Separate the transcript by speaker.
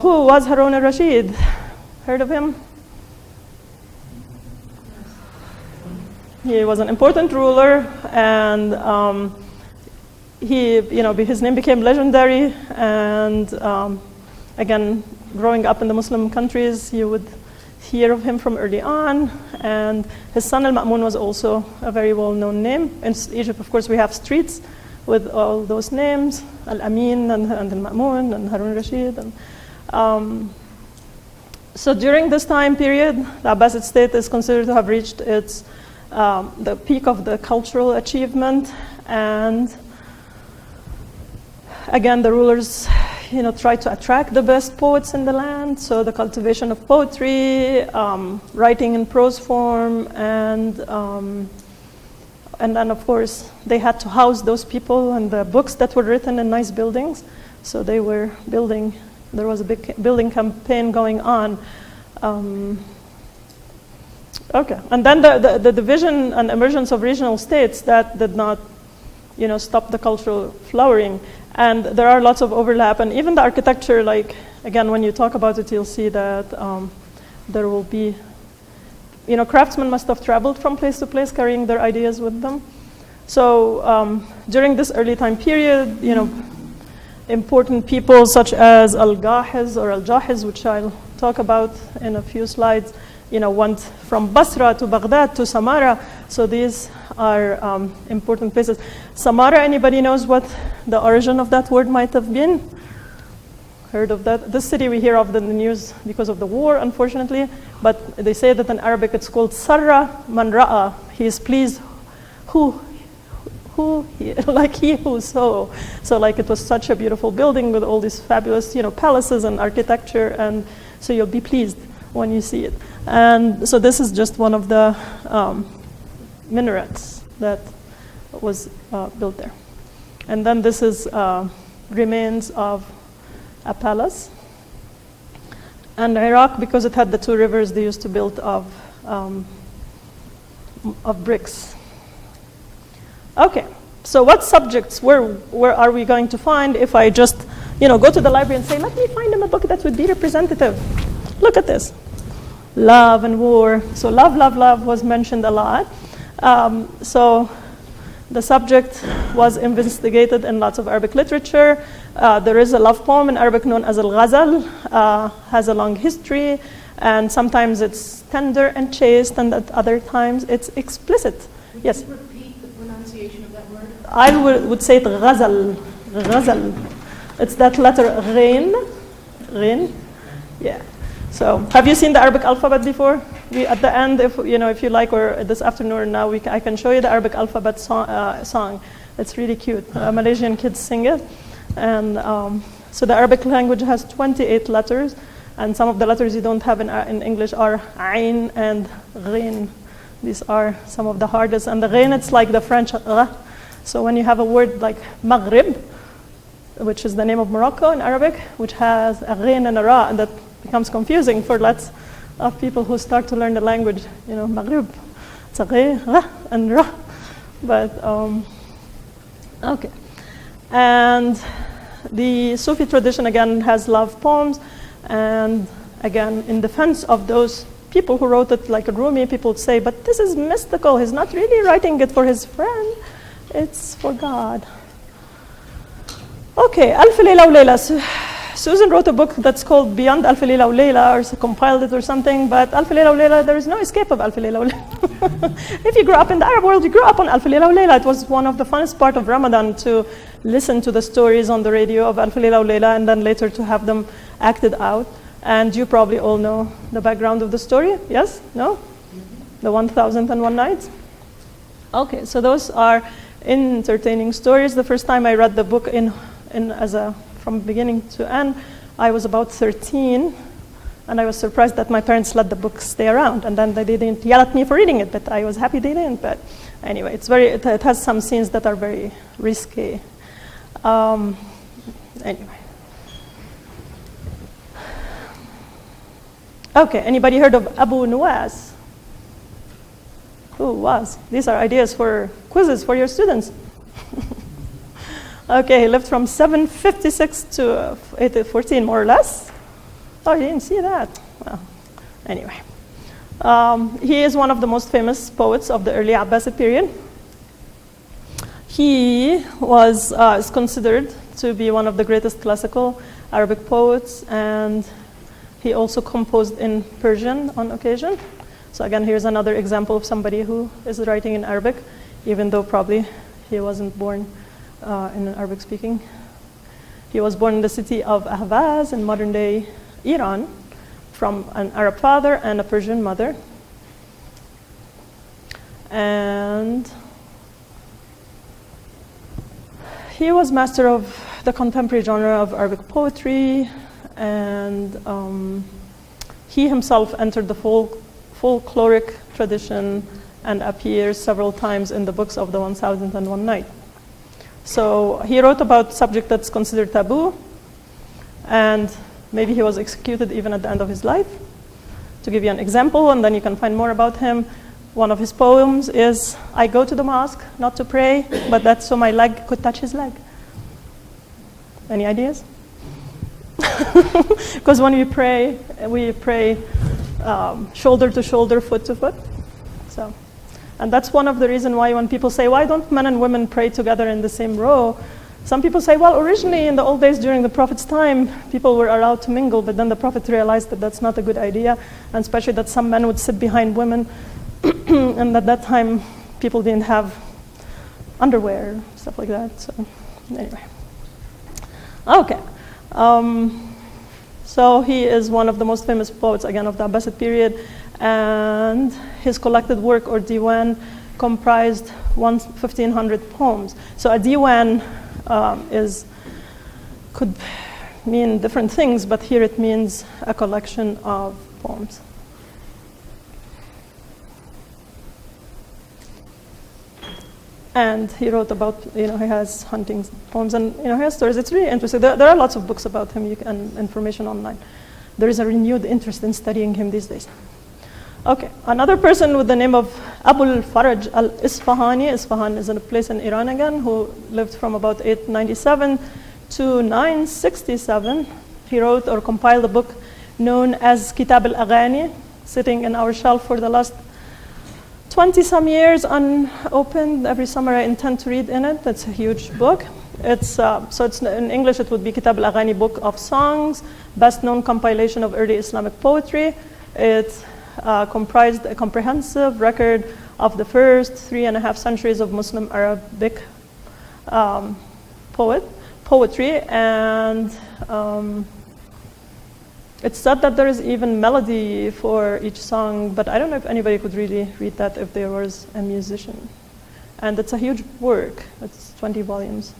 Speaker 1: Who was Harun al-Rashid? Heard of him? He was an important ruler, and his name became legendary. And again, growing up in the Muslim countries, you would hear of him from early on. And his son al-Ma'mun was also a very well-known name. In Egypt, of course, we have streets with all those names: al-Amin and al-Ma'mun and Harun al-Rashid. And, so during this time period, the Abbasid state is considered to have reached its the peak of the cultural achievement, and again, the rulers, tried to attract the best poets in the land. So the cultivation of poetry, writing in prose form, and then of course they had to house those people and the books that were written in nice buildings. So they were building. There was a big building campaign going on. Okay, and then the division and emergence of regional states that did not, stop the cultural flowering. And there are lots of overlap, and even the architecture, like, again, when you talk about it, you'll see that there will be, craftsmen must have traveled from place to place carrying their ideas with them. So during this early time period, important people such as al-Gahiz or al-Jahiz, which I'll talk about in a few slides, went from Basra to Baghdad to Sāmarrā. So these are important places. Sāmarrā, anybody knows what the origin of that word might have been? Heard of that? This city we hear of in the news because of the war, unfortunately. But they say that in Arabic it's called Sarra man ra'a. He is pleased like he who saw. So like it was such a beautiful building with all these fabulous, palaces and architecture, and so you'll be pleased when you see it. And so this is just one of the minarets that was built there. And then this is remains of a palace. And Iraq, because it had the two rivers, they used to build of bricks. Okay, so what subjects, where are we going to find if I just, go to the library and say, let me find them a book that would be representative. Look at this. Love and war. So love was mentioned a lot. So the subject was investigated in lots of Arabic literature. There is a love poem in Arabic known as al-Ghazal, has a long history, and sometimes it's tender and chaste, and at other times it's explicit. Yes? Pronunciation of that word? I would say it Ghazal. Ghazal. It's that letter Ghain. Ghain. Yeah. So have you seen the Arabic alphabet before? At the end, if you like, or this afternoon or now, I can show you the Arabic alphabet song. It's really cute. Malaysian kids sing it. And so the Arabic language has 28 letters, and some of the letters you don't have in English are Ain and Ghain. These are some of the hardest. And the Ghain, it's like the French Ra. So when you have a word like Maghrib, which is the name of Morocco in Arabic, which has a Ghain and a Ra, and that becomes confusing for lots of people who start to learn the language. Maghrib, it's a Ghain, Ra, and Ra. But, okay. And the Sufi tradition, again, has love poems. And again, in defense of those people who wrote it, like Rumi, people would say, but this is mystical. He's not really writing it for his friend. It's for God. Okay, Alf Layla wa Layla. Susan wrote a book that's called Beyond Alf Layla wa Layla, or compiled it or something, but Alf Layla wa Layla, there is no escape of Alf Layla wa Layla. If you grew up in the Arab world, you grew up on Alf Layla wa Layla. It was one of the funnest part of Ramadan to listen to the stories on the radio of Alf Layla wa Layla, and then later to have them acted out. And you probably all know the background of the story, yes? No? The 1001 Nights? Okay, so those are entertaining stories. The first time I read the book from beginning to end, I was about 13, and I was surprised that my parents let the book stay around, and then they didn't yell at me for reading it, but I was happy they didn't. But anyway, it has some scenes that are very risky. Anyway. Okay, anybody heard of Abū Nuwās? Who was? These are ideas for quizzes for your students. Okay, he lived from 756 to 814, more or less. Oh, you didn't see that? Well, anyway. He is one of the most famous poets of the early Abbasid period. He is considered to be one of the greatest classical Arabic poets, and he also composed in Persian on occasion. So again, here's another example of somebody who is writing in Arabic, even though probably he wasn't born in an Arabic speaking. He was born in the city of Ahvaz in modern-day Iran, from an Arab father and a Persian mother. And he was master of the contemporary genre of Arabic poetry, and he himself entered the folkloric tradition and appears several times in the books of the 1001 Night. So he wrote about subject that's considered taboo, and maybe he was executed even at the end of his life. To give you an example, and then you can find more about him, one of his poems is, I go to the mosque not to pray, but that's so my leg could touch his leg. Any ideas? Because when we pray shoulder to shoulder, foot to foot. So, and that's one of the reasons why when people say, why don't men and women pray together in the same row? Some people say, well, originally in the old days during the Prophet's time, people were allowed to mingle, but then the Prophet realized that that's not a good idea, and especially that some men would sit behind women, and at that time, people didn't have underwear, stuff like that. So anyway. Okay. So he is one of the most famous poets, again, of the Abbasid period, and his collected work, or Deewan, comprised 1,500 poems. So a Deewan could mean different things, but here it means a collection of poems. And he wrote about, he has hunting poems, and he has stories. It's really interesting. There are lots of books about him and information online. There is a renewed interest in studying him these days. Okay, another person with the name of al-Faraj, al-Isfahani. Isfahan is a place in Iran again, who lived from about 897 to 967. He wrote or compiled a book known as Kitab Al-Afghani, sitting in our shelf for the last 20-some years unopened. Every summer I intend to read in it. That's a huge book. It's in English it would be Kitab Al-Afghani, Book of Songs, best known compilation of early Islamic poetry. It comprised a comprehensive record of the first 3.5 centuries of Muslim Arabic poetry, and it's said that there is even melody for each song, but I don't know if anybody could really read that if there was a musician. And it's a huge work. It's 20 volumes.